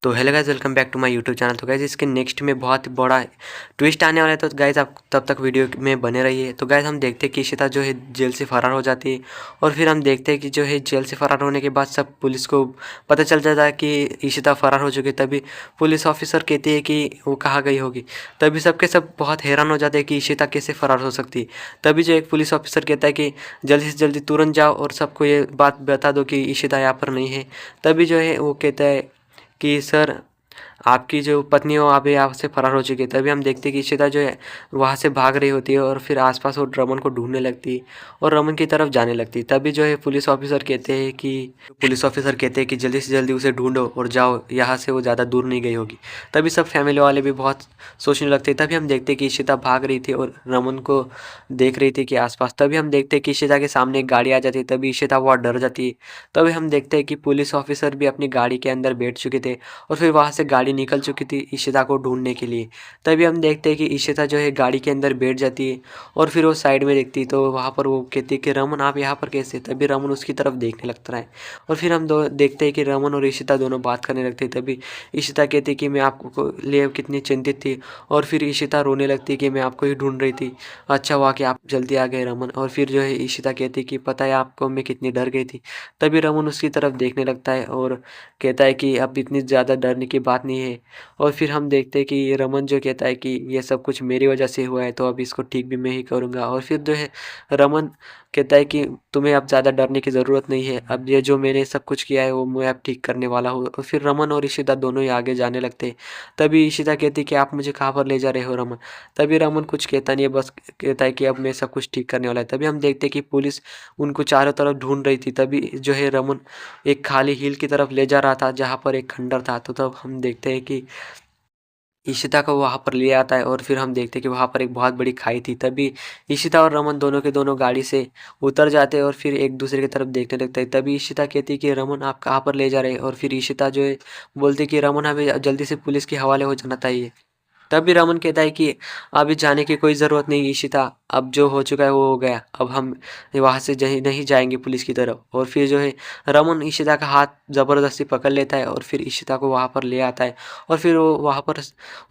तो hello guys, welcome back to my YouTube channel. तो guys इसके नेक्स्ट में बहुत बड़ा ट्विस्ट आने वाला है, तो गाइस आप तब तक वीडियो में बने रहिए। तो गाइस हम देखते हैं कि इशिता जो है जेल से फरार हो जाती है, और फिर हम देखते हैं कि जो है जेल से फरार होने के बाद सब पुलिस को पता चल जाता है कि इशिता फरार हो चुकी है। तभी पुलिस ऑफिसर कहती है कि वो कहाँ गई होगी। तभी सबके सब बहुत हैरान हो जाते हैं कि इशिता कैसे फरार हो सकती है। तभी जो एक पुलिस ऑफिसर कहता है कि जल्दी से जल्दी तुरंत जाओ और सबको ये बात बता दो कि इशिता यहाँ पर नहीं है। तभी जो है वो कहता है कि सर, आपकी जो पत्नी हो अभी यहाँ से फरार हो चुकी है। तभी हम देखते हैं कि इशिता जो है वहाँ से भाग रही होती है, और फिर आसपास वो रमन को ढूंढने लगती है और रमन की तरफ जाने लगती है। तभी जो है पुलिस ऑफिसर कहते हैं कि जल्दी से जल्दी उसे ढूंढो और जाओ यहाँ से, वो ज़्यादा दूर नहीं गई होगी। तभी सब फैमिली वाले भी बहुत सोचने लगते हैं। तभी हम देखते हैं कि इशिता भाग रही थी और रमन को देख रही थी कि आसपास। तभी हम देखते हैं कि इशिता के सामने एक गाड़ी आ जाती है। तभी इशिता बहुत डर जाती है। तभी हम देखते हैं कि पुलिस ऑफिसर भी अपनी गाड़ी के अंदर बैठ चुके थे, और फिर वहाँ से गाड़ी निकल चुकी थी इशिता को ढूंढने के लिए। तभी हम देखते हैं कि इशिता जो है गाड़ी के अंदर बैठ जाती है, और फिर वो साइड में देखती है। तो वहाँ पर वो कहती है कि रमन, आप यहाँ पर कैसे। तभी रमन उसकी तरफ देखने लगता है, और फिर हम दो देखते हैं कि रमन और इशिता दोनों बात करने लगते हैं। तभी इशिता कहती है कि मैं आपको लिए कितनी चिंतित थी, और फिर इशिता रोने लगती है कि मैं आपको ही ढूंढ रही थी। अच्छा हुआ कि आप जल्दी आ गए रमन। और फिर जो है इशिता कहती है कि पता है आपको मैं कितनी डर गई थी। तभी रमन उसकी तरफ देखने लगता है और कहता है कि अब इतनी ज़्यादा डरने की बात नहीं है। और फिर हम देखते हैं कि रमन जो कहता है कि ये सब कुछ मेरी वजह से हुआ है, तो अब इसको ठीक भी मैं ही करूँगा। और फिर जो है रमन कहता है कि तुम्हें अब ज़्यादा डरने की ज़रूरत नहीं है, अब ये जो मैंने सब कुछ किया है वो मैं अब ठीक करने वाला हूँ। और फिर रमन और इशिता दोनों ही आगे जाने लगते हैं। तभी इशिता कहती है कि आप मुझे कहाँ पर ले जा रहे हो रमन। तभी रमन कुछ कहता नहीं है, बस कहता है कि अब मैं सब कुछ ठीक करने वाला है। तभी हम देखते हैं कि पुलिस उनको चारों तरफ ढूंढ रही थी। तभी जो है रमन एक खाली हिल की तरफ ले जा रहा था जहाँ पर एक खंडर था। तो तब हम देखते हैं कि इशिता को वहाँ पर ले आता है, और फिर हम देखते हैं कि वहाँ पर एक बहुत बड़ी खाई थी। तभी इशिता और रमन दोनों के दोनों गाड़ी से उतर जाते हैं और फिर एक दूसरे की तरफ देखने लगते हैं। तभी इशिता कहती है कि रमन, आप कहाँ पर ले जा रहे हैं। और फिर इशिता जो है बोलती है कि रमन, हमें जल्दी से पुलिस के हवाले हो जाना चाहिए। तभी रमन कहता है कि अभी जाने की कोई ज़रूरत नहीं इशिता, अब जो हो चुका है वो हो गया, अब हम वहाँ से नहीं नहीं जाएंगे पुलिस की तरफ। और फिर जो है रमन इशिता का हाथ ज़बरदस्ती पकड़ लेता है, और फिर इशिता को वहाँ पर ले आता है। और फिर वो वहाँ पर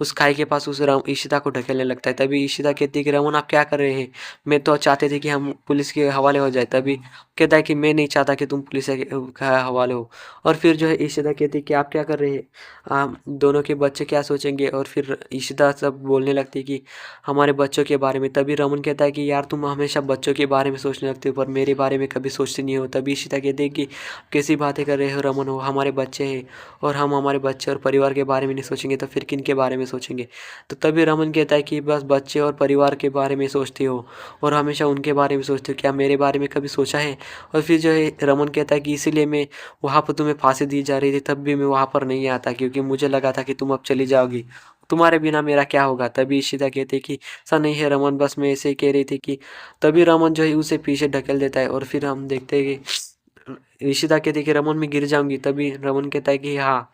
उस खाई के पास इशिता को ढकेलने लगता है। तभी इशिता कहती है कि रमन, आप क्या कर रहे हैं, मैं तो चाहते थे कि हम पुलिस के हवाले हो जाए। तभी कहता है कि मैं नहीं चाहता कि तुम पुलिस के हवाले हो। और फिर जो है इशिता कहती है कि आप क्या कर रहे हैं, दोनों के बच्चे क्या सोचेंगे। और फिर इशिता सब बोलने लगती है कि हमारे बच्चों के बारे में। तभी रमन कहता है कि यार, तुम हमेशा बच्चों के बारे में सोचने लगते हो पर मेरे बारे में कभी सोचते नहीं हो। तभी इशिता कहती है कि कैसी बातें कर रहे हो रमन, हो हमारे बच्चे हैं, और हम हमारे बच्चे और परिवार के बारे में नहीं सोचेंगे तो फिर किन के बारे में सोचेंगे। तो तभी रमन कहता है कि बस बच्चे और परिवार के बारे में सोचते हो और हमेशा उनके बारे में सोचते हो, क्या मेरे बारे में कभी सोचा है। और फिर जो है रमन कहता है कि इसीलिए मैं वहाँ पर तुम्हें फांसी दी जा रही थी तब भी मैं वहाँ पर नहीं आता, क्योंकि मुझे लगा था कि तुम अब चली जाओगी, तुम्हारे बिना मेरा क्या होगा। तभी इशिता कहती कि ऐसा नहीं है रमन, बस मैं ऐसे ही कह रही थी कि। तभी रमन जो है उसे पीछे ढकेल देता है, और फिर हम देखते हैं कि इशिता कहती है कि रमन, मैं गिर जाऊंगी। तभी रमन कहता है कि हाँ,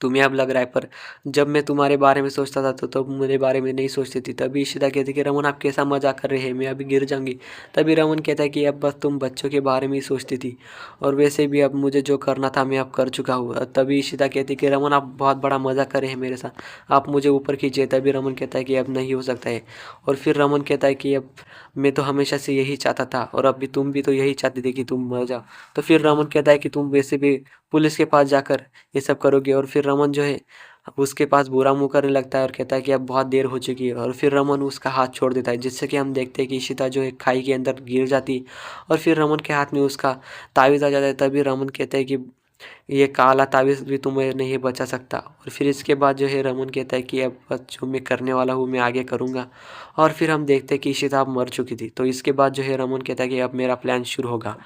तुम्हें अब लग रहा है, पर जब मैं तुम्हारे बारे में सोचता था तो तब मेरे बारे में नहीं सोचती थी। तभी इशिता कहती कि रमन, आप कैसा मजाक कर रहे हैं, मैं अभी गिर जाऊंगी। तभी रमन कहता है कि अब बस तुम बच्चों के बारे में ही सोचती थी, और वैसे भी अब मुझे जो करना था मैं अब कर चुका हूँ। तभी इशिता कहती कि रमन, आप बहुत बड़ा मजाक कर रहे हैं मेरे साथ, आप मुझे ऊपर खींचे। तभी रमन कहता है कि अब नहीं हो सकता है। और फिर रमन कहता है कि अब मैं तो हमेशा से यही चाहता था, और अब भी तुम भी तो यही चाहती थी कि तुम मर जाओ। तो फिर रमन कहता है कि तुम वैसे भी पुलिस के पास जाकर ये सब करोगे। और फिर रमन जो है उसके पास बुरा मुंह करने लगता है और कहता है कि अब बहुत देर हो चुकी है। और फिर रमन उसका हाथ छोड़ देता है, जिससे कि हम देखते हैं कि इशिता जो है खाई के अंदर गिर जाती है, और फिर रमन के हाथ में उसका तावीज़ आ जाता है। तभी रमन कहते हैं कि ये काला तावीज़ भी तुम्हें नहीं बचा सकता। और फिर इसके बाद जो है रमन कहता है कि अब बस जो मैं करने वाला हूँ मैं आगे करूँगा। और फिर हम देखते हैं कि इशिता अब मर चुकी थी। तो इसके बाद जो है रमन कहता है कि अब मेरा प्लान शुरू होगा।